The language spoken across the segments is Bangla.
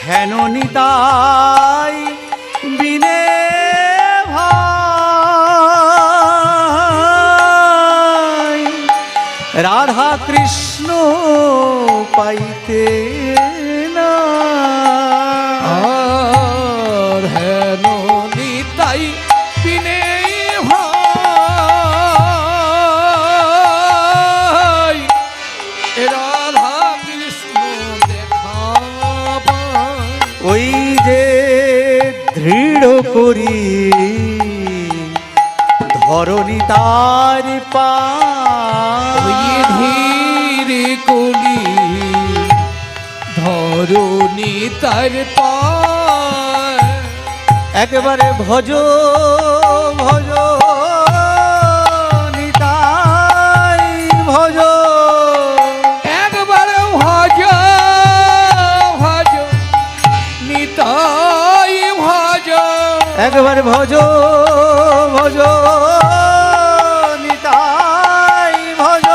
হেন নিতাই বিনে ভাই রাধা কৃষ্ণ পাইতে না। আর হেন নিতাই বিনে ভাই রাধা কৃষ্ণ দেখা পায়। ওই যে দৃঢ় করি ধরণী তার ওই ধীরে কলি ধরণী তার পায়। একেবারে ভজ ভজ নিতাই ভজ একবারে ভজ ভজ নিতাই ভজ একবারে ভজ ভজ নিতাই ভজ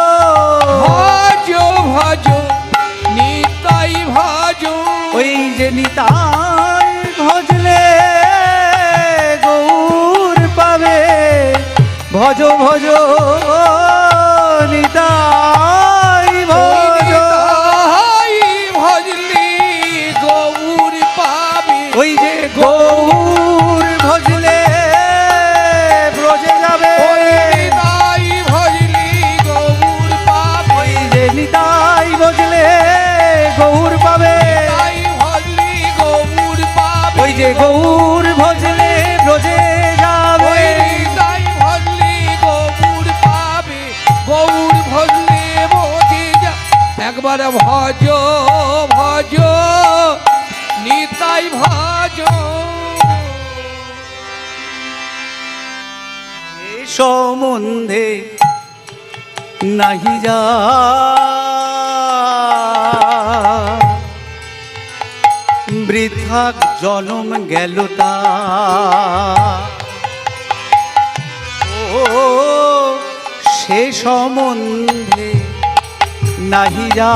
ভজ ভজ নিতাই ভজ। ওই যে নিতাই ভজলে গৌর পাবে ভজ ভজ নিতাই ভজ নিতাই ভজলি গৌর পাবে। ওই যে গৌর ভজলে ব্রজে যাবে ওই নিতাই ভজলি গৌর পাবে। ওই যে নিতাই ভজলে গৌর পাবে নিতাই ভজলি গৌর পাবে। ওই যে গৌর ভজলে ব্রজে যাবে ওই নিতাই ভজলি গৌর পাবে। গৌর ভজলে বোঝে যা একবার ভজ ভজ নিতাই ভজ। এ সম্বন্ধে নাহি যা বৃথা জনম গেল তা ও সে সম্বন্ধে নাহি যা